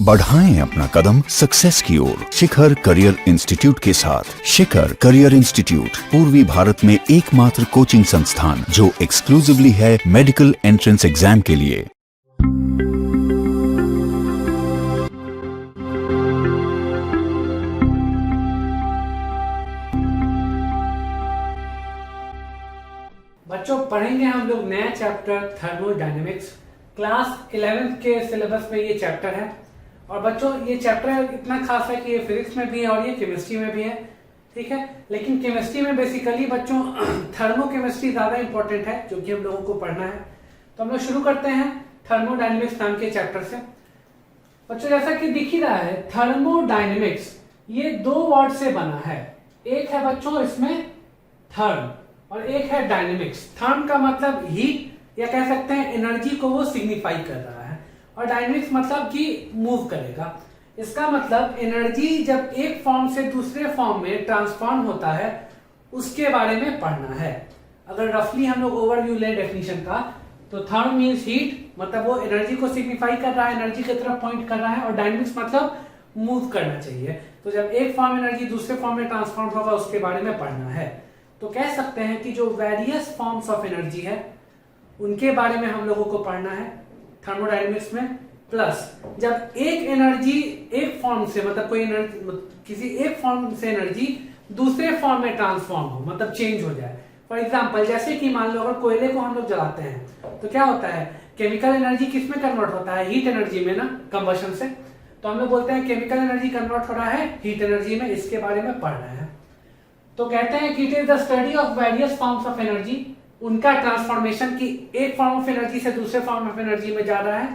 बढ़ाएं अपना कदम सक्सेस की ओर शिखर करियर इंस्टीट्यूट के साथ। शिखर करियर इंस्टीट्यूट पूर्वी भारत में एकमात्र कोचिंग संस्थान जो एक्सक्लूसिवली है मेडिकल एंट्रेंस एग्जाम के लिए। बच्चों पढ़ेंगे हम लोग नया चैप्टर थर्मोडायनेमिक्स। क्लास 11th के सिलेबस में ये चैप्टर है और बच्चों ये चैप्टर इतना खास है कि ये फिजिक्स में भी है और ये केमिस्ट्री में भी है, ठीक है। लेकिन केमिस्ट्री में बेसिकली बच्चों थर्मोकेमिस्ट्री ज्यादा इंपॉर्टेंट है जो कि हम लोगों को पढ़ना है। तो हम लोग शुरू करते हैं थर्मोडायनेमिक्स नाम के चैप्टर से। बच्चों जैसा कि दिख ही रहा है थर्मोडायनेमिक्स ये दो वर्ड से बना है। एक है बच्चों इसमें थर्म और एक है डायनेमिक्स। थर्म का मतलब हीट या कह सकते हैं एनर्जी को वो सिग्निफाई कर रहा है और डायनेमिक्स मतलब कि मूव करेगा। इसका मतलब एनर्जी जब एक फॉर्म से दूसरे फॉर्म में ट्रांसफॉर्म होता है उसके बारे में पढ़ना है। अगर रफली हम लोग ओवरव्यू ले डेफिनेशन का तो थर्म मींस हीट, मतलब वो एनर्जी को सिग्निफाई कर रहा है, एनर्जी की तरफ पॉइंट कर रहा है, और डायनेमिक्स मतलब मूव करना चाहिए। तो जब एक फॉर्म एनर्जी दूसरे फॉर्म में ट्रांसफॉर्म होगा उसके बारे में पढ़ना है। तो कह सकते हैं कि जो वेरियस फॉर्म्स ऑफ एनर्जी है उनके बारे में हम लोगों को पढ़ना है थर्मोडायनेमिक्स में। प्लस जब एक एनर्जी एक फॉर्म से मतलब कोई एनर्जी किसी एक फॉर्म से एनर्जी दूसरे फॉर्म में ट्रांसफॉर्म हो मतलब चेंज हो जाए। फॉर एग्जांपल जैसे कि मान लो अगर कोयले को हम लोग जलाते हैं तो क्या होता है, केमिकल एनर्जी किस में कन्वर्ट होता है, हीट एनर्जी में ना, कंबशन से। तो हम लोग बोलते हैं केमिकल एनर्जी कन्वर्ट हो रहा है हीट एनर्जी में, इसके बारे में पढ़ रहे हैं। तो कहते हैं कि it is the study of various forms of energy, उनका ट्रांसफॉर्मेशन की एक फॉर्म ऑफ एनर्जी से दूसरे फॉर्म ऑफ एनर्जी में जा रहा है।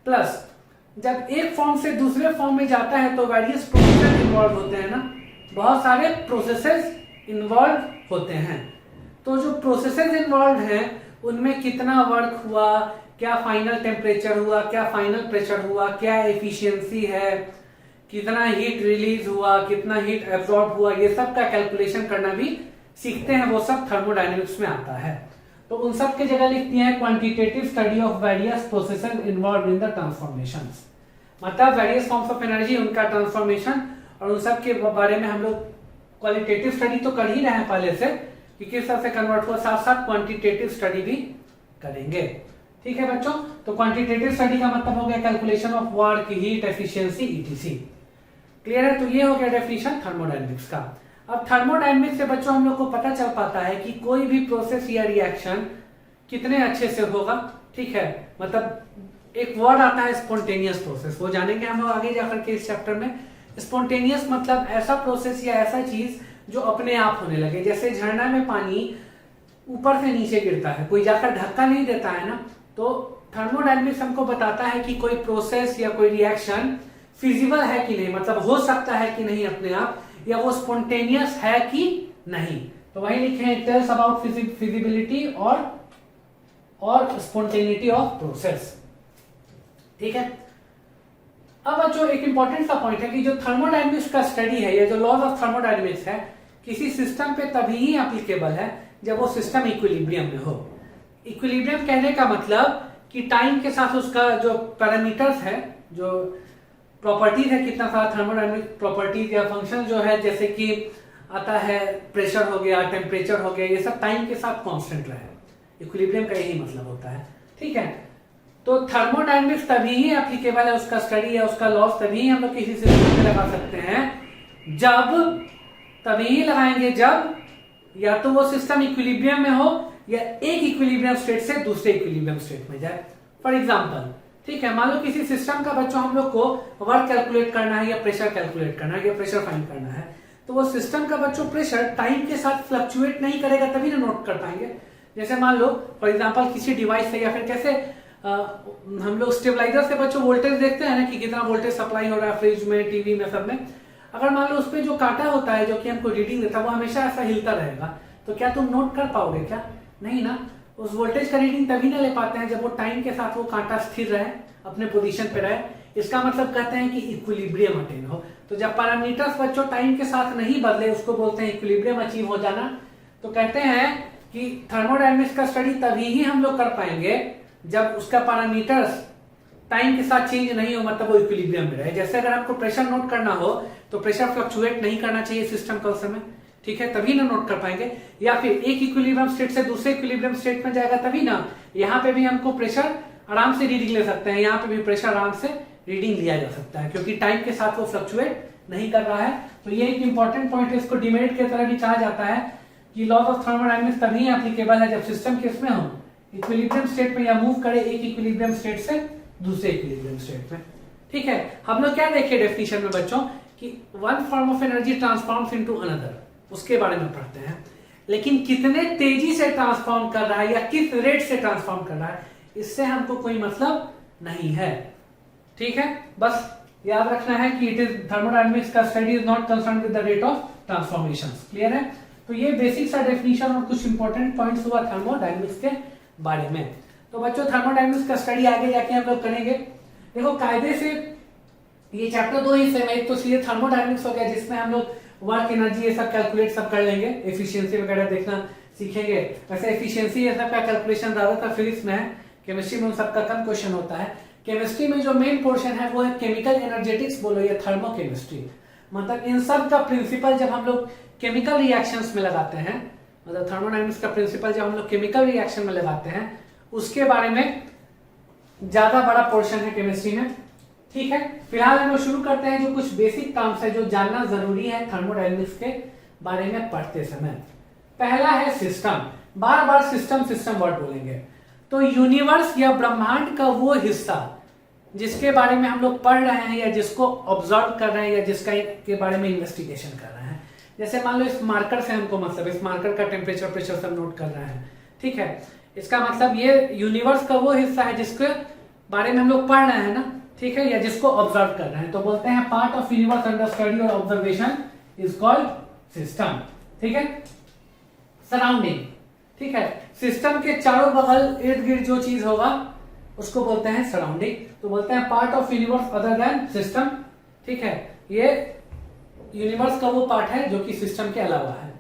प्लस जब एक फॉर्म से दूसरे फॉर्म में जाता है तो वेरियस प्रोसेसेस इन्वॉल्व होते हैं ना, बहुत सारे प्रोसेसेस इन्वॉल्व होते हैं। तो जो प्रोसेसेस इन्वॉल्व हैं उनमें कितना वर्क हुआ, क्या फाइनल टेम्परेचर हुआ, क्या फाइनल प्रेशर हुआ, क्या एफिशिएंसी है, कितना हीट रिलीज हुआ, कितना हीट एब्जॉर्ब हुआ, ये सब का कैलकुलेशन करना भी सीखते हैं। वो सब थर्मोडायनेमिक्स में आता है। तो उन सब के जगह लिखती है quantitative study of various processes involve in the transformations, मतलब वेरियस फॉर्म्स ऑफ एनर्जी, उनका ट्रांसफॉर्मेशन और उन सब के बारे में हम लोग क्वालिटेटिव स्टडी तो कर ही रहे हैं पहले से कि किस तरह से कन्वर्ट हुआ, साथ साथ क्वांटिटेटिव स्टडी भी करेंगे, ठीक है बच्चों। तो क्वांटिटेटिव स्टडी का मतलब हो गया calculation of work, heat, efficiency, etc. Clear है। तो ये हो गया डेफिनेशन थर्मोडायनेमिक्स का। अब थर्मोडायनेमिक्स से बच्चों हम लोग को पता चल पाता है कि कोई भी प्रोसेस या रिएक्शन कितने अच्छे से होगा, ठीक है। मतलब एक वर्ड आता है स्पॉन्टेनियस प्रोसेस, वो जानेंगे हम लोग आगे जाकर के इस चैप्टर में। स्पॉन्टेनियस मतलब ऐसा प्रोसेस या ऐसा चीज जो अपने आप होने लगे। जैसे झरना में पानी ऊपर से नीचे गिरता है, कोई जाकर धक्का नहीं देता है ना। तो थर्मोडायनेमिक्स हमको बताता है कि कोई प्रोसेस या कोई रिएक्शन फिजिबल है कि नहीं, मतलब हो सकता है कि नहीं अपने आप, या वो स्पॉन्टेनियस है कि नहीं। तो वही लिखे हैं टेल्स अबाउट फिजिबिलिटी और स्पॉन्टेनिटी ऑफ प्रोसेस, ठीक है। अब बच्चों एक इंपॉर्टेंट सा पॉइंट है कि जो थर्मोडायनेमिक्स का स्टडी है या जो लॉज ऑफ थर्मोडायनेमिक्स है किसी सिस्टम पे तभी ही एप्लीकेबल है जब वो सिस्टम इक्विलिब्रियम में हो। इक्विलिब्रियम कहने का मतलब कि टाइम के साथ उसका जो पैरामीटर्स है, जो प्रॉपर्टीज है, कितना सारा थर्मोडायनेमिक प्रॉपर्टीज या फंक्शन जो है, जैसे कि आता है प्रेशर हो गया, टेम्परेचर हो गया, ये सब टाइम के साथ कांस्टेंट रहे। इक्विलिब्रियम का यही मतलब होता है, ठीक है। तो थर्मोडायनेमिक्स तभी ही एप्लीकेबल है, उसका स्टडी या उसका लॉस तभी हम लोग किसी सिस्टम में लगा सकते हैं जब, तभी ही लगाएंगे जब या तो वो सिस्टम इक्विलिब्रियम में हो या एक इक्विलिब्रियम स्टेट से दूसरे इक्विलिब्रियम स्टेट में जाए। फॉर एग्जाम्पल, ठीक है, मान लो किसी सिस्टम का बच्चों हम लोग को वर्क कैलकुलेट करना है या प्रेशर कैलकुलेट करना है या प्रेशर फाइंड करना है, तो वो सिस्टम का बच्चों प्रेशर टाइम के साथ फ्लक्चुएट नहीं करेगा तभी ना नोट कर पाएंगे। जैसे मान लो फॉर एग्जांपल किसी डिवाइस से या फिर कैसे हम लोग स्टेबलाइजर से बच्चों वोल्टेज देखते हैं ना कि कितना वोल्टेज सप्लाई हो रहा है फ्रिज में, टीवी में, सब में। अगर मान लो उस पर जो कांटा होता है जो कि हमको रीडिंग देता है वो हमेशा ऐसा हिलता रहेगा, तो क्या तुम नोट कर पाओगे क्या? नहीं ना। उस वोल्टेज का रीडिंग तभी ना ले पाते हैं जब वो टाइम के साथ वो कांटा स्थिर रहे, अपने पोजीशन पे रहे। इसका मतलब कहते हैं कि इक्विलिब्रियम अटेन हो। तो जब पैरामीटर्स बच्चों टाइम के साथ नहीं बदले उसको बोलते हैं इक्विलिब्रियम अचीव हो जाना। तो कहते हैं कि थर्मोडायनेमिक्स का स्टडी तभी ही हम लोग कर पाएंगे जब उसका पैरामीटर्स टाइम के साथ चेंज नहीं हो, मतलब वो इक्विलिब्रियम में रहे। जैसे अगर आपको प्रेशर नोट करना हो तो प्रेशर फ्लक्चुएट नहीं करना चाहिए सिस्टम का उस समय, ठीक है, तभी ना नोट कर पाएंगे। या फिर एक इक्विलिब्रियम स्टेट से दूसरे इक्विलिब्रियम स्टेट में जाएगा तभी ना। यहाँ पे भी हमको प्रेशर आराम से रीडिंग ले सकते हैं, यहाँ पे भी प्रेशर आराम से रीडिंग लिया जा सकता है, क्योंकि टाइम के साथ वो फ्लक्चुएट नहीं कर रहा है। तो ये एक इंपॉर्टेंट पॉइंट है, इसको डिमेरिट की तरह भी कहा जाता है कि लॉज ऑफ थर्मोडायनेमिक्स तभी एप्लीकेबल है जब सिस्टम किस में हो, इक्विलिब्रियम स्टेट में, या मूव करे एक इक्विलिब्रियम स्टेट से दूसरे इक्विलिब्रियम स्टेट में, ठीक है। हम लोग क्या देखे डेफिनेशन में बच्चों कि one form of energy transforms into another, उसके बारे में पढ़ते हैं। लेकिन कितने तेजी से ट्रांसफॉर्म कर रहा है या किस रेट से ट्रांसफॉर्म कर रहा है, इससे हमको कोई मतलब नहीं है, ठीक है। बस याद रखना है कि इट इज थर्मोडायनेमिक्स का study is not concerned with the rate of transformations. Clear है। तो ये बेसिक सा डेफिनेशन और कुछ इंपॉर्टेंट पॉइंट्स हुआ थर्मोडायनेमिक्स के बारे में। तो बच्चों थर्मोडायनेमिक्स का स्टडी आगे जाके हम लोग करेंगे। देखो कायदे से ये चैप्टर दो हिस्से में, एक तो सीधे थर्मोडायनेमिक्स हो गया जिसमें हम लोग वर्क एनर्जी ये सब कैलकुलेट सब कर लेंगे, एफिशिएंसी वगैरह देखना सीखेंगे। वैसे एफिशिएंसी ये सब का कैलकुलेशन ज्यादातर फिजिक्स में है, केमिस्ट्री में उन सबका कम क्वेश्चन होता है। केमिस्ट्री में जो मेन पोर्शन है वो है केमिकल एनर्जेटिक्स बोलो या थर्मोकेमिस्ट्री, मतलब इन सब का प्रिंसिपल जब हम लोग केमिकल रिएक्शंस में लगाते हैं, मतलब थर्मोडायनेमिक्स का प्रिंसिपल जब हम लोग केमिकल रिएक्शन में लगाते हैं उसके बारे में ज्यादा बड़ा पोर्शन है केमिस्ट्री में, ठीक है। फिलहाल हम लोग शुरू करते हैं जो कुछ बेसिक टर्म्स है जो जानना जरूरी है थर्मोडायनेमिक्स के बारे में पढ़ते समय। पहला है सिस्टम, बार बार सिस्टम सिस्टम वर्ड बोलेंगे। तो यूनिवर्स या ब्रह्मांड का वो हिस्सा जिसके बारे में हम लोग पढ़ रहे हैं या जिसको ऑब्जर्व कर रहे हैं या जिसका के बारे में इन्वेस्टिगेशन कर रहे हैं, जैसे मान लो इस मार्कर से हमको मतलब इस मार्कर का टेम्परेचर प्रेशर सब नोट कर रहे हैं, ठीक है। इसका मतलब ये यूनिवर्स का वो हिस्सा है जिसके बारे में हम लोग पढ़ रहे हैं ना, ठीक है, या जिसको ऑब्जर्व कर रहे हैं। तो बोलते हैं part of universe under study और ऑब्जर्वेशन इज कॉल्ड सिस्टम, ठीक है। सराउंडिंग, ठीक है, सिस्टम के चारों बगल इर्द गिर्द जो चीज होगा उसको बोलते हैं सराउंडिंग। तो बोलते हैं part of universe other than system, ठीक है। ये यूनिवर्स का वो पार्ट है जो कि सिस्टम के अलावा है।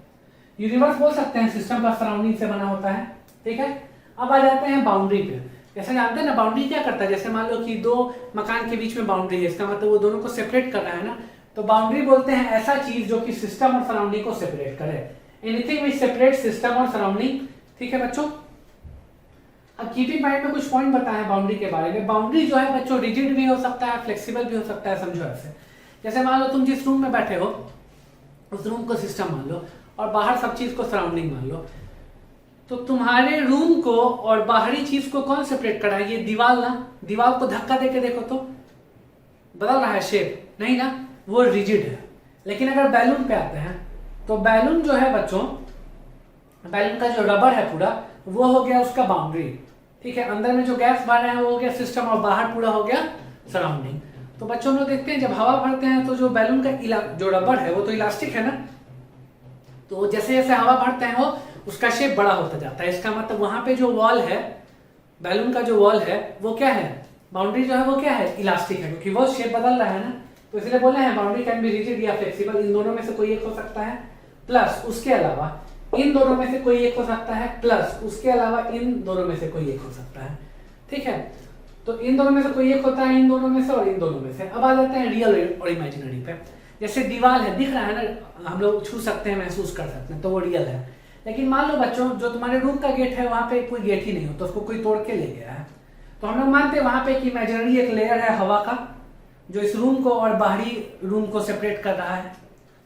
यूनिवर्स बोल सकते हैं सिस्टम का सराउंडिंग से बना होता है, ठीक है। अब आ जाते हैं बाउंड्री पे। जैसे जानते हैं ना बाउंड्री क्या करता है, जैसे मान लो कि दो मकान के बीच में बाउंड्री है, इसका मतलब वो दोनों को सेपरेट कर रहा है ना। तो बाउंड्री बोलते हैं ऐसा चीज जो कि सिस्टम और सराउंडिंग को सेपरेट करे, एनीथिंग विच सेपरेट सिस्टम और सराउंडिंग, ठीक है बच्चों। अब कीपिंग माइंड में कुछ पॉइंट बताए बाउंड्री के बारे में। बाउंड्री जो है बच्चों रिजिड भी हो सकता है, फ्लेक्सिबल भी हो सकता है, समझो ऐसे। जैसे मान लो तुम जिस रूम में बैठे हो उस रूम को सिस्टम मान लो और बाहर सब चीज को सराउंडिंग मान लो, तो तुम्हारे रूम को और बाहरी चीज को कौन सेपरेट कर रहा है? ये दीवार ना। दीवार को धक्का देके देखो तो बदल रहा है शेप, नहीं ना, वो रिजिड है। लेकिन अगर बैलून पे आते हैं तो बैलून जो है बच्चों, बैलून का जो रबर है पूरा वो हो गया उसका बाउंड्री, ठीक है। अंदर में जो गैस भर रहे हैं वो हो गया सिस्टम और बाहर पूरा हो गया सराउंडिंग। तो बच्चों हम लोग देखते हैं जब हवा भरते हैं तो जो बैलून का जो रबर है वो तो इलास्टिक है ना, तो जैसे जैसे हवा भरते हैं वो उसका शेप बड़ा होता जाता है। इसका मतलब वहां पे जो वॉल है, बैलून का जो वॉल है वो क्या है, बाउंड्री जो है वो क्या है, इलास्टिक है, क्योंकि वो शेप बदल रहा है ना। तो इसलिए बोले हैं बाउंड्री कैन बी रिजिड या फ्लेक्सिबल, इन दोनों में से कोई एक हो सकता है, प्लस उसके अलावा इन दोनों में से कोई एक हो सकता है, प्लस उसके अलावा इन दोनों में से कोई एक हो सकता है, ठीक है। तो इन दोनों में से कोई एक होता है, इन दोनों में से और इन दोनों में से। अब आ जाते हैं रियल और इमेजिनरी पे। जैसे दीवार है, दिख रहा है ना, हम लोग छू सकते हैं, महसूस कर सकते हैं, तो वो रियल है। लेकिन मान लो बच्चों जो तुम्हारे रूम का गेट है वहां पे कोई गेट ही नहीं हो, तो उसको कोई तोड़ के ले गया है, तो हम लोग मानते हैं वहां पे एक इमेजिनरी एक लेयर है हवा का जो इस रूम को और बाहरी रूम को सेपरेट कर रहा है।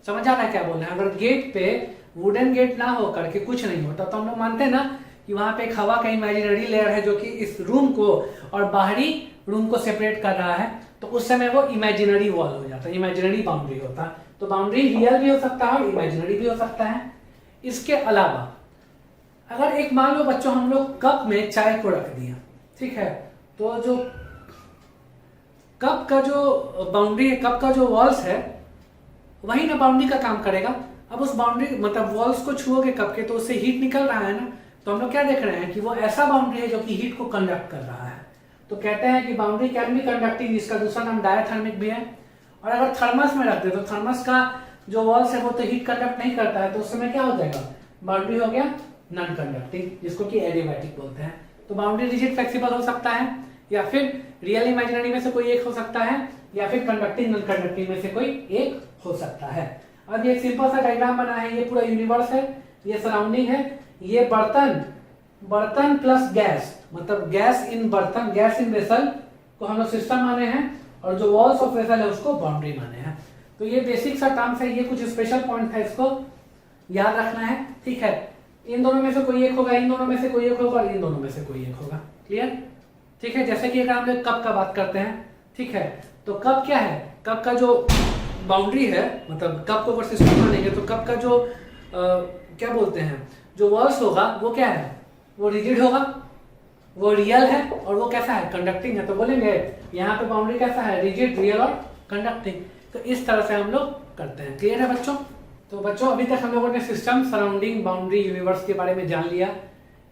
समझ आ रहा है क्या बोल रहे हैं? अगर गेट पे वुडन गेट ना हो करके कुछ नहीं होता तो हम लोग मानते हैं ना कि वहां पे एक हवा का इमेजिनरी लेयर है जो कि इस रूम को और बाहरी रूम को सेपरेट कर रहा है, तो उस समय वो इमेजिनरी वॉल हो जाता है, इमेजिनरी बाउंड्री होता है। तो बाउंड्री रियल भी हो सकता है और इमेजिनरी भी हो सकता है। इसके अलावा अगर एक मान लो बच्चों हम लोग कप में चाय को रख दिया, ठीक है, तो जो कप का जो बाउंड्री है, कप का जो वॉल्स है वही ना बाउंड्री का काम करेगा। अब उस बाउंड्री मतलब वॉल्स को छुओगे कप के तो उससे हीट निकल रहा है ना, तो हम लोग क्या देख रहे हैं कि वो ऐसा बाउंड्री है जो कि हीट को कंडक्ट कर रहा है। तो कहते हैं कि बाउंड्री कैन बी कंडक्टिंग, जिसका दूसरा नाम डायाथर्मिक भी है। और अगर थर्मस में रख दे तो थर्मस का जो वॉल्स है वो तो हीट कंडक्ट नहीं करता है, तो उस समय क्या हो जाएगा, बाउंड्री हो गया नॉन कंडक्टिंग, जिसको कि एडियाबैटिक बोलते हैं। तो बाउंड्री रिजिड फ्लेक्सिबल हो सकता है या फिर रियल इमेजिनरी में से कोई एक हो सकता है, या फिर कंडक्टिंग नॉन कंडक्टिंग में से कोई एक हो सकता है। अब ये एक सिंपल सा डायग्राम बना है, ये पूरा यूनिवर्स है, ये सराउंडिंग है, ये बर्तन प्लस गैस, मतलब गैस इन बर्तन, गैस इन वेसल को हम लोग सिस्टम माने हैं, और जो वॉल्स ऑफ वेसल है उसको बाउंड्री माने हैं। तो ये बेसिक सा टर्म्स है, ये कुछ स्पेशल पॉइंट है, इसको याद रखना है, ठीक है। इन दोनों में से कोई एक होगा, इन दोनों में से कोई एक होगा, और इन दोनों में से कोई एक होगा। क्लियर, ठीक है। जैसे कि अगर हम लोग कप का बात करते हैं, ठीक है, तो कप क्या है, कप का जो बाउंड्री है, मतलब कप को अगर सिस्टम मानेंगे तो कप का जो क्या बोलते हैं, जो वॉल्स होगा वो क्या है, वो रिजिड होगा, वो रियल है, और वो कैसा है, कंडक्टिंग है। तो बोलेंगे यहाँ पे बाउंड्री कैसा है, रिजिड, रियल और कंडक्टिंग। तो इस तरह से हम लोग करते हैं। क्लियर है बच्चों? तो बच्चों अभी तक हम लोगों ने सिस्टम, सराउंडिंग, बाउंड्री, यूनिवर्स के बारे में जान लिया।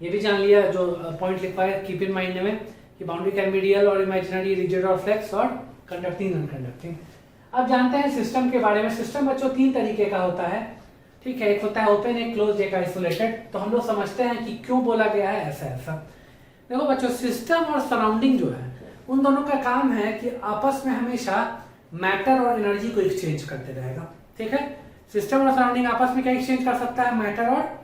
ये भी जान लिया जो पॉइंट लिखा है कीप इन माइंड में, कि बाउंड्री कैन बी रियल और इमेजिनरी, रिजिड और फ्लेक्स, और कंडक्टिंग नॉन कंडक्टिंग। अब जानते हैं सिस्टम के बारे में। सिस्टम बच्चों 3 तरीके का होता है, ठीक है। एक होता है ओपन, एक क्लोज, एक आइसोलेटेड। तो हम लोग समझते हैं कि क्यों बोला गया है ऐसा ऐसा। देखो बच्चों, सिस्टम और सराउंडिंग जो है उन दोनों का काम है कि आपस में हमेशा मैटर और एनर्जी को एक्सचेंज करते रहेगा, ठीक है। सिस्टम और सराउंडिंग आपस में क्या एक्सचेंज कर सकता है, मैटर और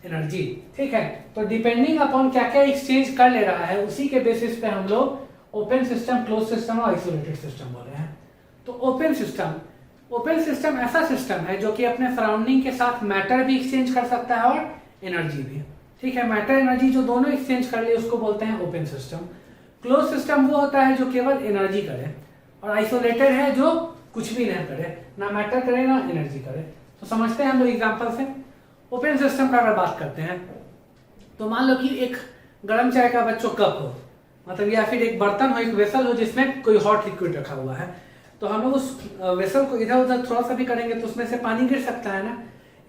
एनर्जी, ठीक है। तो डिपेंडिंग अपॉन क्या क्या एक्सचेंज कर ले रहा है, उसी के बेसिस पे हम लोग ओपन सिस्टम, क्लोज सिस्टम और आइसोलेटेड सिस्टम बोल रहे हैं। तो ओपन सिस्टम ऐसा सिस्टम है जो कि अपने सराउंडिंग के साथ मैटर भी एक्सचेंज कर सकता है और एनर्जी भी, ठीक है। मैटर एनर्जी जो दोनों एक्सचेंज कर ले उसको बोलते हैं ओपन सिस्टम। क्लोज सिस्टम वो होता है जो केवल एनर्जी करे, और आइसोलेटेड है जो कुछ भी नहीं करे, ना मैटर करे ना एनर्जी करे। तो समझते हैं हम लोग एग्जांपल से। ओपन सिस्टम का अगर बात करते हैं तो मान लो कि एक गर्म चाय का बच्चों कप हो, मतलब या फिर एक बर्तन हो, एक वेसल हो जिसमें कोई हॉट लिक्विड रखा हुआ है। तो हम लोग उस वेसल को इधर उधर थोड़ा सा भी करेंगे तो उसमें से पानी गिर सकता है ना।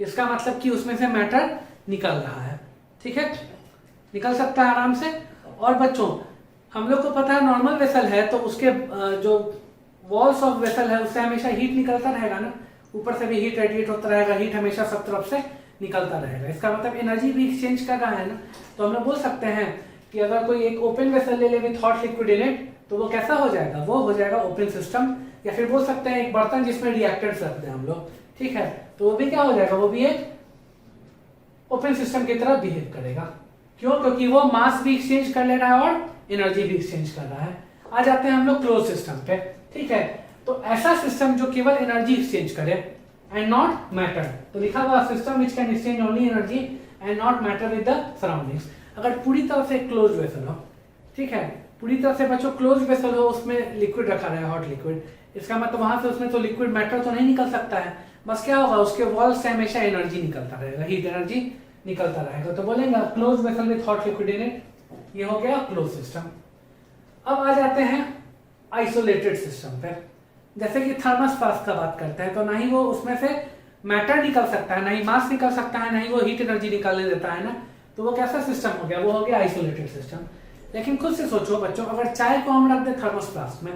इसका मतलब कि उसमें से मैटर निकल रहा है, ठीक है, निकल सकता है आराम से। और बच्चों हम लोग को पता है नॉर्मल वेसल है तो उसके जो वॉल्स ऑफ वेसल है उससे हमेशा हीट निकलता रहेगा ना, ऊपर से भी हीट रेडिएट होता रहेगा, हीट हमेशा सब तरफ से निकलता रहेगा। इसका मतलब एनर्जी भी एक्सचेंज कर रहा है ना। तो हम लोग बोल सकते हैं कि अगर कोई एक ओपन वेसल ले ले with hot liquid in it, तो वो कैसा हो जाएगा, वो हो जाएगा ओपन सिस्टम। या फिर बोल सकते हैं एक बर्तन जिसमें रिएक्टेंट्स रखते हैं हम लोग, ठीक है, तो वो भी क्या हो जाएगा, वो भी एक ओपन सिस्टम की तरह बिहेव करेगा। क्यों? क्योंकि वो मास भी एक्सचेंज कर ले रहा है और एनर्जी भी एक्सचेंज कर रहा है। आ जाते हैं हम लोग क्लोज सिस्टम पे, ठीक है। तो ऐसा सिस्टम जो केवल एनर्जी एक्सचेंज करे एंड नॉट मैटर। तो लिखा हुआ system which can exchange only energy and not matter with the surroundings. अगर पूरी तरह से क्लोज वेसल हो, ठीक है, पूरी तरह से बच्चों क्लोज वेसल हो, उसमें लिक्विड रखा रहा है, हॉट लिक्विड, इसका मतलब वहां से उसमें तो लिक्विड मैटर तो नहीं निकल सकता है। बस क्या होगा, उसके वॉल से हमेशा एनर्जी निकलता रहेगा, हीट एनर्जी निकलता रहेगा। तो बोलेंगे close vessel with hot liquid in it, ये हो गया क्लोज सिस्टम। अब आ जाते हैं आइसोलेटेड सिस्टम पे। जैसे कि थर्मस फ्लास्क का बात करते हैं, तो ना ही वो उसमें से मैटर निकल सकता है, ना ही मास निकल सकता है, ना ही वो हीट एनर्जी निकालने देता है ना। तो वो कैसा सिस्टम हो गया, वो हो गया आइसोलेटेड सिस्टम। लेकिन खुद से सोचो बच्चों, अगर चाय को हम रख दे थर्मस फ्लास्क में,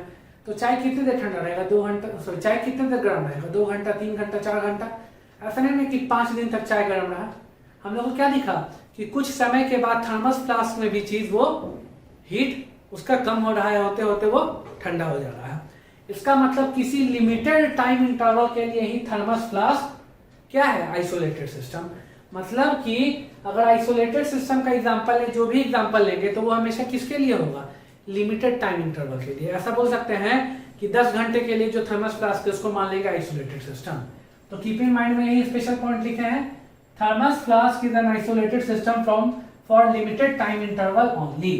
तो चाय कितनी देर ठंडा रहेगा, 2 घंटा, सॉरी चाय कितनी देर गर्म रहेगा, 2 घंटा, 3 घंटा, 4 घंटा। ऐसा नहीं कि 5 दिन तक चाय गर्म रहा। हम लोगों को क्या दिखा कि कुछ समय के बाद थर्मस फ्लास्क में भी चीज वो हीट उसका कम हो रहा है, होते होते वो ठंडा हो जा रहा है। इसका मतलब किसी लिमिटेड टाइम इंटरवल के लिए ही थर्मस फ्लास्क क्या है, आइसोलेटेड सिस्टम। मतलब कि अगर आइसोलेटेड सिस्टम का एग्जांपल है, जो भी एग्जांपल लेंगे तो वो हमेशा किसके लिए होगा, लिमिटेड टाइम इंटरवल के लिए। ऐसा बोल सकते हैं कि 10 घंटे के लिए जो थर्मस फ्लास्क है उसको मान लेंगे आइसोलेटेड सिस्टम। तो कीप इन माइंड में यही स्पेशल पॉइंट लिखे हैं, thermos flask is an isolated system from for limited time interval only,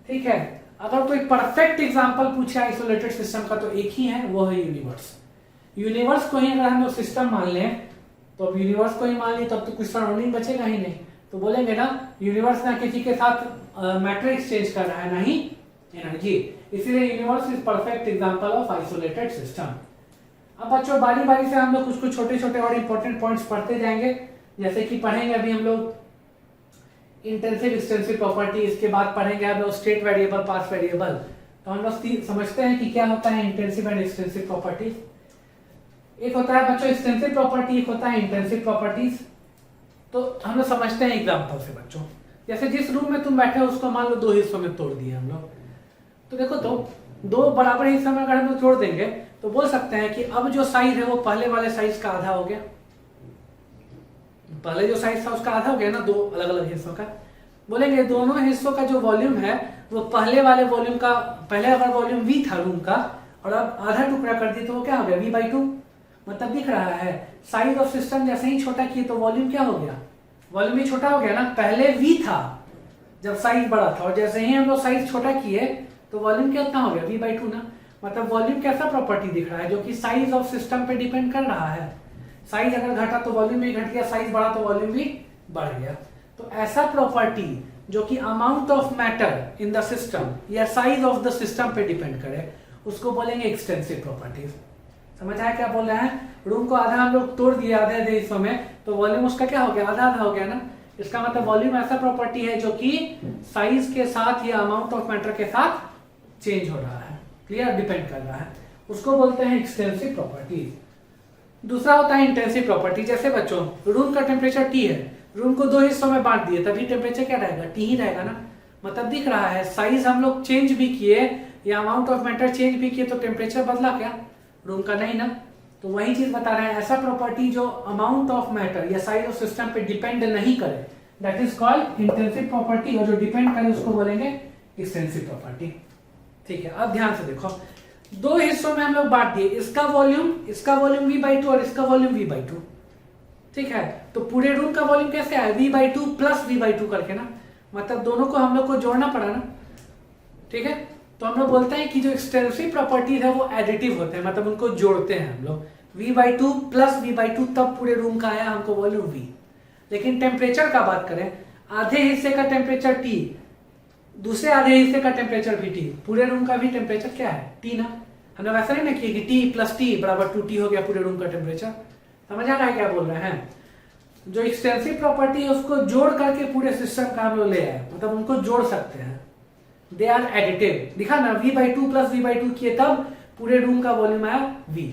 ठीक है। अगर कोई परफेक्ट एग्जांपल पूछे आइसोलेटेड सिस्टम का तो एक ही है, वो है यूनिवर्स। यूनिवर्स को ही अगर हम लोग सिस्टम मान लें, तो अब यूनिवर्स को ही मान ली तब तो कुछ सराउंडिंग बचेगा ही नहीं। तो बोलेंगे ना यूनिवर्स ना किसी के साथ मैटर एक्सचेंज कर रहा है, ना ही एनर्जी, इसीलिए universe is perfect example of isolated system. अब बच्चों बारी बारी से हम लोग कुछ कुछ छोटे छोटे और इंपॉर्टेंट पॉइंट्स पढ़ते जाएंगे। जैसे कि पढ़ेंगे अभी हम लोग इंटेंसिव एक्सटेंसिव प्रॉपर्टी, इसके बाद पढ़ेंगे हम लोग स्टेट वेरिएबल, पास्ट वेरिएबल। तो हम लोग समझते हैं कि क्या होता है इंटेंसिव एंड एक्सटेंसिव प्रॉपर्टीज। एक होता है बच्चों एक्सटेंसिव प्रॉपर्टी, एक होता है इंटेंसिव प्रॉपर्टीज। तो हम लोग समझते हैं एग्जांपल से बच्चों। जैसे जिस रूम में तुम बैठे हो उसको मान लो 2 हिस्सों में तोड़ दिए हम लोग, तो देखो तो 2 बराबर हिस्सों में अगर हम लोग तोड़ देंगे तो बोल सकते हैं कि अब जो साइज है वो पहले वाले साइज का आधा हो गया। पहले जो साइज था उसका आधा हो गया ना, 2 अलग अलग हिस्सों का। बोलेंगे दोनों हिस्सों का जो वॉल्यूम है वो पहले वाले वॉल्यूम का, पहले अगर वॉल्यूम v था रूम का और अब आधा टुकड़ा कर दिए तो वो क्या हो गया v/2। मतलब दिख रहा है साइज ऑफ सिस्टम जैसे ही छोटा किए तो वॉल्यूम क्या हो गया, वॉल्यूम ही छोटा हो गया ना। पहले v था जब साइज बड़ा था और जैसे ही हम लोग साइज छोटा किए तो वॉल्यूम कितना हो गया v/2 ना। मतलब वॉल्यूम कैसा प्रॉपर्टी दिख रहा है जो कि साइज ऑफ सिस्टम पे डिपेंड कर रहा है। साइज अगर घटा तो वॉल्यूम भी घट गया, साइज बढ़ा तो वॉल्यूम भी बढ़ गया। तो ऐसा प्रॉपर्टी जो कि amount of matter in the system या साइज ऑफ द सिस्टम पे डिपेंड करे उसको बोलेंगे एक्सटेंसिव प्रॉपर्टीज। समझ आया क्या बोल रहे हैं? रूम को आधा हम लोग तोड़ दिए आधे आधे हिस्सों में तो वॉल्यूम उसका क्या हो गया, आधा आधा हो गया ना। इसका मतलब वॉल्यूम ऐसा प्रॉपर्टी है जो कि साइज के साथ या अमाउंट ऑफ मैटर के साथ चेंज हो रहा है, क्लियर, डिपेंड कर रहा है, उसको बोलते हैं एक्सटेंसिव प्रॉपर्टीज। दूसरा होता है इंटेंसिव प्रॉपर्टी। जैसे बच्चों रूम का टेम्परेचर T है, रूम को 2 हिस्सों में बांट दिए तभी टेम्परेचर क्या रहेगा, T ही रहेगा ना। मतलब दिख रहा है साइज हम लोग चेंज भी किए या अमाउंट ऑफ मैटर चेंज भी किए तो टेम्परेचर बदला क्या, रूम का नहीं ना। तो वही चीज बता रहे हैं, ऐसा प्रॉपर्टी जो अमाउंट ऑफ मैटर या साइज ऑफ सिस्टम पे डिपेंड नहीं करे that is called intensive property, और जो डिपेंड करे उसको बोलेंगे एक्सटेंसिव प्रॉपर्टी। ठीक है, अब ध्यान से देखो 2 हिस्सों में हम लोग बांट दिए, इसका वॉल्यूम v/2 और इसका वॉल्यूम v/2। ठीक है, तो पूरे रूम का वॉल्यूम कैसे आया, v/2 प्लस v/2 करके ना। मतलब दोनों को हम लोग को जोड़ना पड़ा ना। ठीक है, तो हम लोग बोलते हैं कि जो एक्सटेंसिव प्रॉपर्टीज है वो एडिटिव होते हैं, मतलब उनको जोड़ते हैं हम लोग। v/2 प्लस v/2 तब पूरे रूम का आया हमको वॉल्यूम v। लेकिन टेम्परेचर का बात करें, आधे हिस्से का टेम्परेचर T, दूसरे आधे हिस्से का टेम्परेचर भी T, पूरे रूम का भी टेम्परेचर क्या है, T ना। हमने वैसा नहीं ना किया कि T प्लस T बराबर 2T हो गया पूरे रूम का टेम्परेचर। समझ आ रहा है क्या बोल रहे हैं? जो एक्सटेंसिव प्रॉपर्टी है उसको जोड़ करके पूरे सिस्टम का हम लोग ले आए, मतलब उनको जोड़ सकते हैं, दे आर एडिटिव। दिखा ना, v/2 प्लस v/2 किए तब पूरे रूम का वॉल्यूम आया v।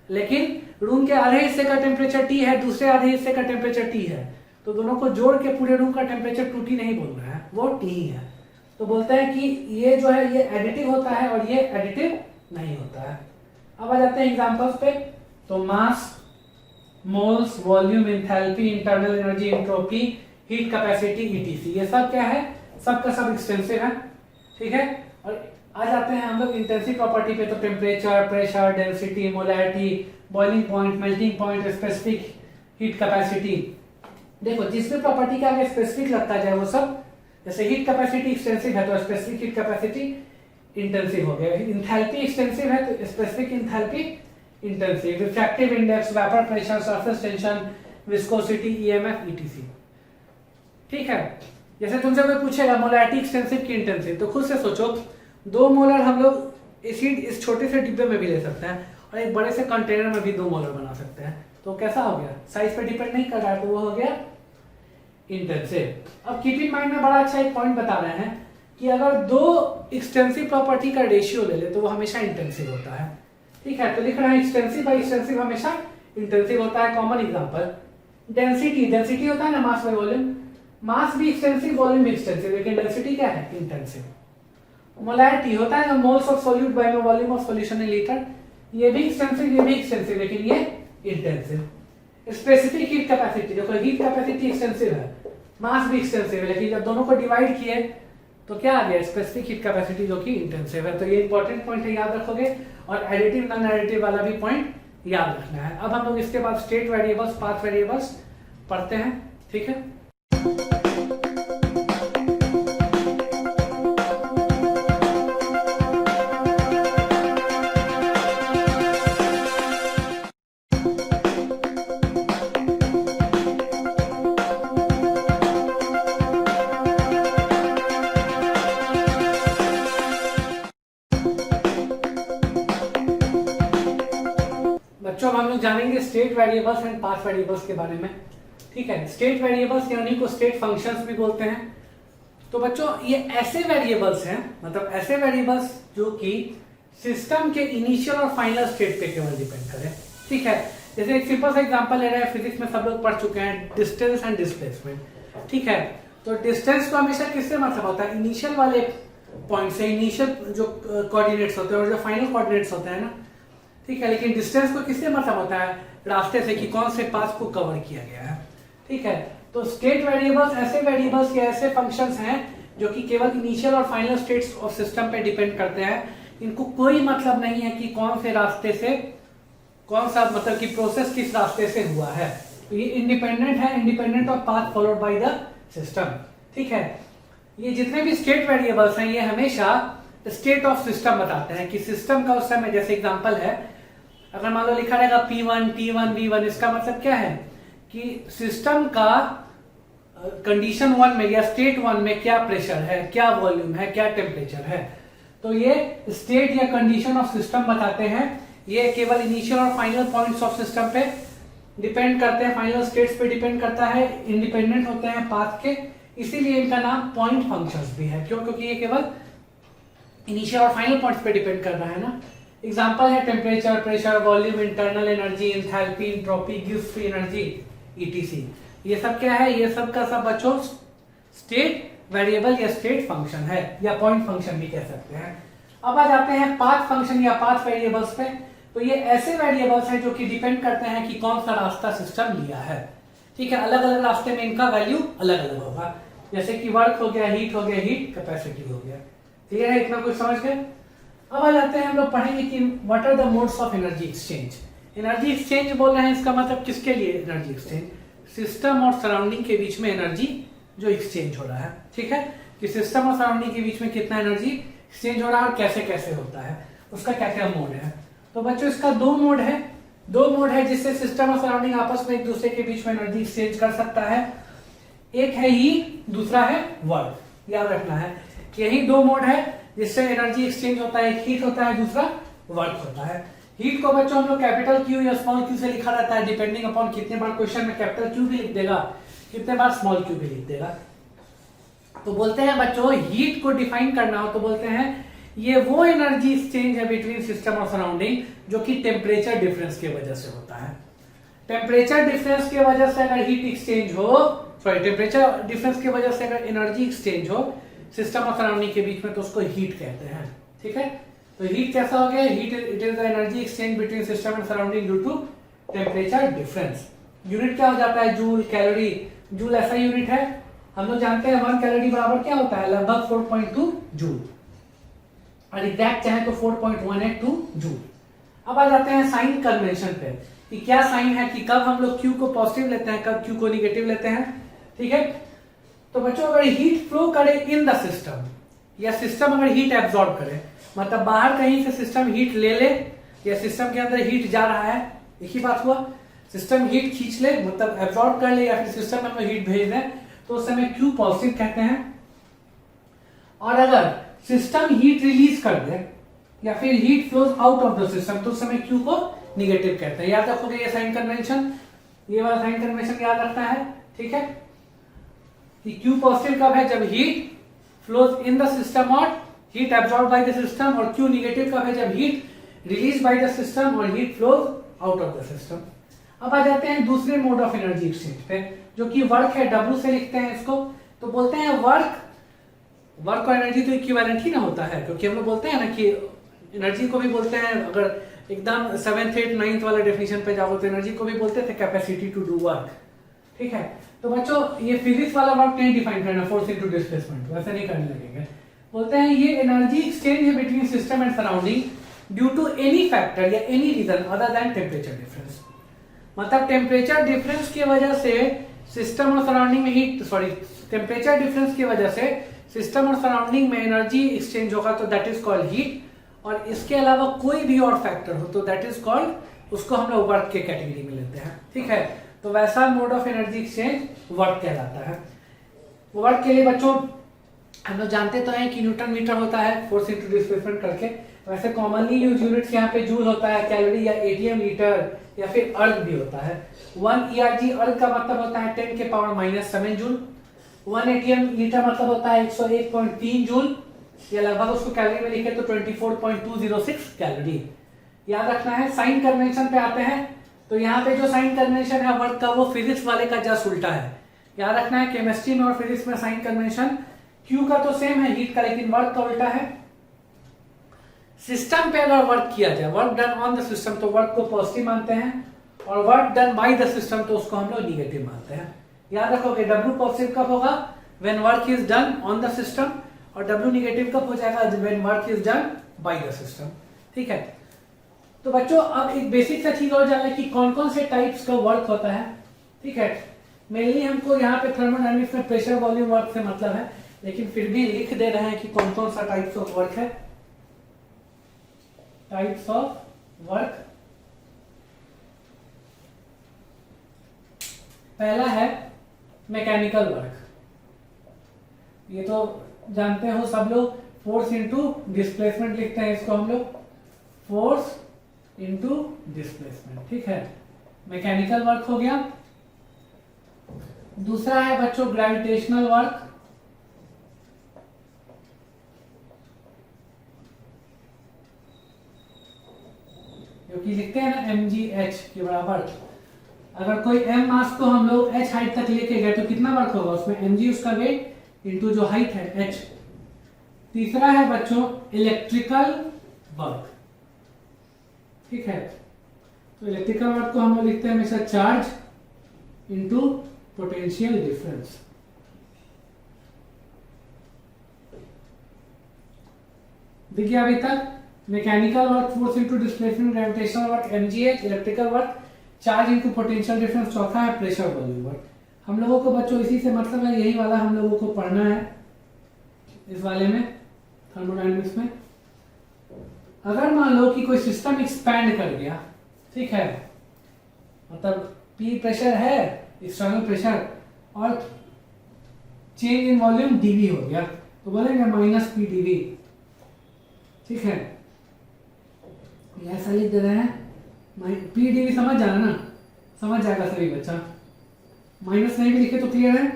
लेकिन रूम के आधे हिस्से का टेम्परेचर T है, दूसरे आधे हिस्से का टेम्परेचर T है, तो दोनों को जोड़ के पूरे रूम का टेम्परेचर 2T नहीं बोल रहा है, वो T ही है। तो बोलते हैं कि ये जो है ये एडिटिव होता है और ये एडिटिव नहीं होता है। अब आ जाते हैं एग्जांपल्स पे। तो mass, moles, volume, enthalpy, internal energy, entropy, heat capacity, ETC, ये सब क्या है, सब का सब एक्सटेंसिव है। ठीक है, और आ जाते हैं हम लोग इंटेंसिव प्रॉपर्टी पे। तो temperature, pressure, density, molarity, boiling point, melting point, specific heat capacity. देखो जिस भी प्रॉपर्टी के आगे स्पेसिफिक लगता जाए वो सब, जैसे हीट कैपेसिटी एक्सटेंसिव है तो स्पेसिफिक हीट कैपेसिटी इंटेंसिव हो गया, इंथैल्पी एक्सटेंसिव है तो specific enthalpy intensive, refractive index, vapour pressure, surface tension, viscosity, EMF, etc. ठीक है, जैसे तुमसे कोई पूछेगा मोलैरिटी एक्सटेंसिव की इंटेंसिव, तो खुद से सोचो 2 मोलर हम लोग एसिड इस छोटे से डिब्बे में भी ले सकते हैं और एक बड़े से कंटेनर में भी 2 मोलर बना सकते हैं। तो कैसा हो गया, साइज पे डिपेंड नहीं कर रहा है, तो वो हो गया इंटेंसिव। अब कीप इन माइंड में बड़ा अच्छा एक पॉइंट बता रहे हैं कि अगर 2 एक्सटेंसिव प्रॉपर्टी का रेशियो ले ले तो वो हमेशा इंटेंसिव होता है। ठीक है, तो लिख रहे हैं एक्सटेंसिव बाय एक्सटेंसिव हमेशा इंटेंसिव होता है। कॉमन एग्जांपल डेंसिटी, डेंसिटी होता है ना मास बाय वॉल्यूम, मास भी एक्सटेंसिव, वॉल्यूम भी एक्सटेंसिव, लेकिन डेंसिटी क्या है, इंटेंसिव। मोलैरिटी होता है ना moles of solute by volume of solution in litre, ये भी एक्सटेंसिव, ये भी एक्सटेंसिव, लेकिन ये इंटेंसिव। स्पेसिफिक हीट कैपेसिटी, देखो हीट कैपेसिटी एक्सटेंसिव है, मास भी एक्सटेंसिव है, लेकिन जब दोनों को डिवाइड किए तो क्या आ गया, स्पेसिफिक हीट कैपेसिटी जो कि इंटेंसिव है। तो ये इंपॉर्टेंट पॉइंट है, याद रखोगे। और एडिटिव नॉन एडिटिव वाला भी पॉइंट याद रखना है। अब हम लोग इसके बाद स्टेट वेरिएबल्स, पाथ वेरिएबल्स पढ़ते हैं। ठीक है, बच्चों हम लोग जानेंगे state variables and path variables के बारे में। ठीक है, स्टेट वेरिएबल्स यानी को स्टेट फंक्शंस भी बोलते हैं। तो बच्चों ये ऐसे वेरिएबल्स हैं, मतलब ऐसे वेरिएबल्स जो कि सिस्टम के इनिशियल और फाइनल स्टेट पे केवल डिपेंड करें। ठीक है, जैसे एक सिंपल सा एग्जांपल ले रहे हैं, फिजिक्स में सब लोग पढ़ चुके हैं, डिस्टेंस एंड डिस्प्लेसमेंट। ठीक है, तो डिस्टेंस को हमेशा किससे मतलब होता है, इनिशियल वाले पॉइंट से, इनिशियल जो कोऑर्डिनेट्स होते हैं और जो फाइनल कोऑर्डिनेट्स होते हैं ना, ठीक है। लेकिन डिस्टेंस को किससे मतलब होता है, रास्ते से, कि कौन से पाथ को कवर किया गया है, ठीक है। तो स्टेट वेरिएबल्स ऐसे वेरिएबल्स या ऐसे फंक्शंस हैं जो कि केवल इनिशियल और फाइनल स्टेट्स ऑफ सिस्टम पे डिपेंड करते हैं। इनको कोई मतलब नहीं है कि कौन से रास्ते से, कौन सा मतलब कि प्रोसेस किस रास्ते से हुआ है। तो ये इंडिपेंडेंट है, independent of path followed by the system, ठीक है। ये जितने भी स्टेट वेरिएबल्स हैं ये हमेशा स्टेट ऑफ सिस्टम बताते हैं कि सिस्टम का उस समय, जैसे एग्जांपल है, अगर मान लो लिखा रहेगा P1, T1, V1, इसका मतलब क्या है कि सिस्टम का कंडीशन 1 में या स्टेट 1 में क्या प्रेशर है, क्या वॉल्यूम है, क्या टेम्परेचर है। तो ये स्टेट या कंडीशन ऑफ सिस्टम बताते हैं। ये केवल इनिशियल और फाइनल पॉइंट्स ऑफ सिस्टम पे डिपेंड करते हैं, फाइनल स्टेट्स पे डिपेंड करता है, इंडिपेंडेंट होते हैं पाथ के, इसीलिए इनका नाम पॉइंट फंक्शंस भी है। क्यों? क्योंकि ये केवल इनिशियल और फाइनल पॉइंट्स पे डिपेंड कर रहा है ना। एग्जांपल है temperature, pressure, volume, internal energy, enthalpy, entropy, gives free energy, etc. ये सब क्या है? ये सब का सब बच्चों स्टेट वेरिएबल या स्टेट फंक्शन है, या पॉइंट फंक्शन भी कह सकते हैं। अब आ जाते हैं पाथ फंक्शन या पाथ वेरिएबल्स पे। तो ये ऐसे वेरिएबल्स हैं जो कि डिपेंड करते हैं कि कौन सा रास्ता सिस्टम लिया है, ठीक है। अलग अलग रास्ते में इनका वैल्यू अलग अलग होगा, जैसे कि वर्क हो गया, हीट हो गया, हीट कैपेसिटी हो गया। क्लियर है? इतना कुछ समझ गए? अब आ जाते हैं हम लोग पढ़ेंगे कि what are the modes of energy exchange. Energy exchange बोल रहे हैं, इसका मतलब किसके लिए एनर्जी एक्सचेंज? सिस्टम और सराउंडिंग के बीच में एनर्जी जो एक्सचेंज हो रहा है, ठीक है, कि सिस्टम और सराउंडिंग के बीच में कितना एनर्जी एक्सचेंज हो रहा है और कैसे कैसे होता है, उसका क्या क्या मोड है। तो बच्चों इसका दो मोड है जिससे सिस्टम और सराउंडिंग आपस में एक दूसरे के बीच में एनर्जी एक्सचेंज कर सकता है। एक है हीट, दूसरा है वर्क। याद रखना है, यही दो मोड है जिससे एनर्जी एक्सचेंज होता है। एक हीट होता है, दूसरा वर्क होता है। हीट को बच्चों हम लोग कैपिटल क्यू या स्मॉल क्यू से लिखा रहता है, डिपेंडिंग अपॉन कितने बार क्वेश्चन में कैपिटल क्यू भी लिख देगा, कितने बार स्मॉल क्यू भी लिख देगा। तो बोलते हैं बच्चों, हीट को डिफाइन करना हो तो बोलते हैं ये वो एनर्जी एक्सचेंज है बिटवीन सिस्टम और सराउंडिंग जो कि टेम्परेचर डिफरेंस की वजह से होता है। टेम्परेचर डिफरेंस की वजह से अगर हीट एक्सचेंज हो, सॉरी टेम्परेचर डिफरेंस की वजह से अगर एनर्जी एक्सचेंज हो सिस्टम और सराउंडिंग के बीच में, तो उसको हीट कहते हैं, ठीक है। तो हीट कैसा हो गया? Heat it is the energy exchange between system and surrounding due to temperature difference. Unit क्या हो जाता है? Joule, calorie. जूल ऐसा यूनिट है, हम लोग जानते हैं 1 कैलोरी बराबर क्या होता है? लगभग 4.2 जूल, और एग्जैक्ट चाहे तो 4.182 जूल। अब आ जाते हैं साइन कन्वेंशन पे कि क्या साइन है, कि कब हम लोग Q को पॉजिटिव लेते हैं, कब Q को निगेटिव लेते हैं, ठीक है। तो बच्चों अगर हीट फ्लो करे इन द सिस्टम, या सिस्टम अगर हीट एब्जॉर्ब करे, मतलब बाहर कहीं से सिस्टम हीट ले या सिस्टम के अंदर हीट जा रहा है, एक ही बात हुआ। सिस्टम हीट खींच ले, मतलब एब्जॉर्ब कर ले, या फिर सिस्टम में हम हीट भेज दें, तो उस समय Q पॉजिटिव कहते हैं। और अगर सिस्टम हीट रिलीज कर दे या फिर heat flows out of the system, तो उस समय Q को निगेटिव कहते हैं। याद रखोगे ये साइन कन्वेंशन, ये वाला साइन कन्वेंशन याद रखना है, ठीक है। कि Q पॉजिटिव कब है? जब heat flows in the system और heat absorb by the system, और Q निगेटिव कब है? जब heat release by the system और heat flows out of the system. अब आ जाते हैं दूसरे मोड ऑफ एनर्जी एक्सचेंज पे, जो कि वर्क है, W से लिखते हैं इसको। तो बोलते हैं वर्क और एनर्जी तो इक्विवेलेंट ही ना होता है, क्योंकि हम लोग बोलते हैं ना कि एनर्जी को भी बोलते हैं, अगर एकदम 7th 8th 9th वाला डेफिनेशन पे जाओ तो एनर्जी को भी बोलते थे कैपेसिटी टू डू वर्क, ठीक है। तो बच्चों ये फिजिक्स वाला वर्क नहीं डिफाइन करना, फोर्स इनटू डिस्प्लेसमेंट, वैसे नहीं करने लगेंगे। बोलते हैं ये एनर्जी एक्सचेंज है between system and surrounding due to any factor या any reason other than temperature difference. मतलब टेम्परेचर डिफरेंस की वजह से सिस्टम और सराउंडिंग में हीट, सॉरी टेम्परेचर डिफरेंस की वजह से सिस्टम और सराउंडिंग में एनर्जी एक्सचेंज होगा, तो दैट इज कॉल्ड हीट। और इसके अलावा कोई भी और फैक्टर हो तो दैट इज कॉल्ड, उसको हम लोग वर्क के कैटेगरी में लेते हैं, ठीक है। तो वैसा mode of energy exchange work कहलाता है। वर्क के लिए बच्चों हम लोग जानते तो हैं कि न्यूटन मीटर होता है, फोर्स इनटू डिस्प्लेसमेंट करके। वैसे कॉमनली यूज यूनिट्स यहाँ पे जूल होता है, कैलोरी या ATM लीटर, या फिर अर्ग भी होता है। 1 ERG अर्ग का मतलब होता है 10 के पावर -7 जूल। 1 ATM लीटर मतलब होता है 101.3 जूल, या लगभग उसको कैलोरी में लिखे तो 24.206 कैलोरी। याद रखना है। साइन कन्वेंशन पे आते हैं, तो यहाँ पे जो साइन कन्वेंशन है वर्क का, वो फिजिक्स वाले का जस्ट उल्टा है। याद रखना है केमिस्ट्री में और फिजिक्स में साइन कन्वेंशन Q का तो सेम है हीट का, लेकिन वर्क का उल्टा है। सिस्टम पे अगर वर्क किया जाए, work done on the system, तो वर्क को पॉजिटिव मानते हैं, और work done by the system तो उसको हम लोग निगेटिव मानते हैं। याद रखोगे W पॉजिटिव कब होगा, when work is done on the system, और W निगेटिव कब हो जाएगा, when work is done by the system. ठीक है, तो बच्चों अब एक बेसिक सा चीज हो जाएगा कि कौन कौन से टाइप्स का वर्क होता है। ठीक है, मेनली हमको यहाँ पे थर्मोडायनेमिक्स में प्रेशर वॉल्यूम वर्क से मतलब है, लेकिन फिर भी लिख दे रहे हैं कि कौन कौन सा टाइप्स ऑफ वर्क है। टाइप्स ऑफ वर्क, पहला है मैकेनिकल वर्क। ये तो जानते हो सब लोग, फोर्स इनटू डिस्प्लेसमेंट लिखते हैं इसको हम लोग, फोर्स इनटू डिस्प्लेसमेंट। ठीक है, मैकेनिकल वर्क हो गया। दूसरा है बच्चों ग्रेविटेशनल वर्क, जो कि लिखते हैं ना mgh के बराबर। अगर कोई m मास को हम लोग h हाइट तक लेके गए तो कितना वर्क होगा उसमें, mg उसका वेट इनटू जो हाइट है h। तीसरा है बच्चों इलेक्ट्रिकल वर्क। ठीक है, तो इलेक्ट्रिकल वर्क को हम लोग लिखते हैं हमेशा चार्ज इनटू पोटेंशियल डिफरेंस। देखिए अभी तक mechanical work force into displacement, gravitational work mgh, electrical work charge into potential difference, चौथा है प्रेशर वॉल्यूम वर्क। हम लोगों को बच्चों इसी से मतलब है, यही वाला हम लोगों को पढ़ना है इस वाले में थर्मोडायनेमिक्स में। अगर मान लो कि कोई सिस्टम एक्सपैंड कर गया, ठीक है, मतलब P प्रेशर है एक्सटर्नल प्रेशर और चेंज इन वॉल्यूम dV हो गया, तो बोलेंगे माइनस P dV। ठीक है, ऐसा लिख दे रहे हैं, P dV समझ जाना ना, समझ जाएगा सभी बच्चा, माइनस नहीं भी लिखे तो क्लियर है।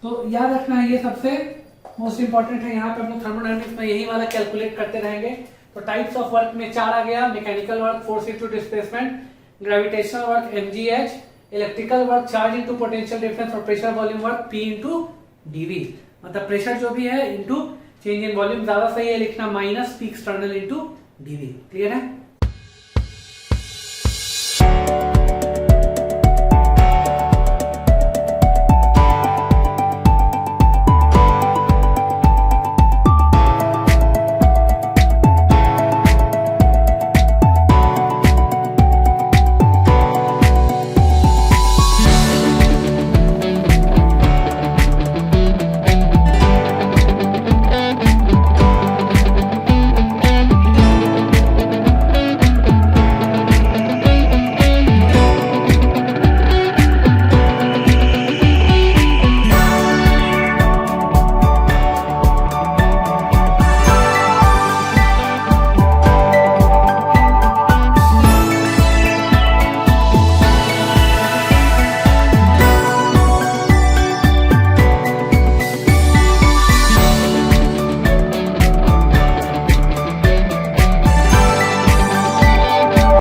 तो याद रखना है ये सबसे मोस्ट इंपॉर्टेंट है। यहाँ पे हम लोग थर्मोडायनेमिक्स में यही वाला कैलकुलेट करते रहेंगे। तो टाइप्स ऑफ वर्क में 4 आ गया, mechanical work force into displacement, gravitational work mgh, electrical work charge into potential difference, और pressure volume work P into dV। मतलब प्रेशर जो भी है इनटू चेंज इन वॉल्यूम, ज्यादा सही है लिखना minus P external into dV। Clear है।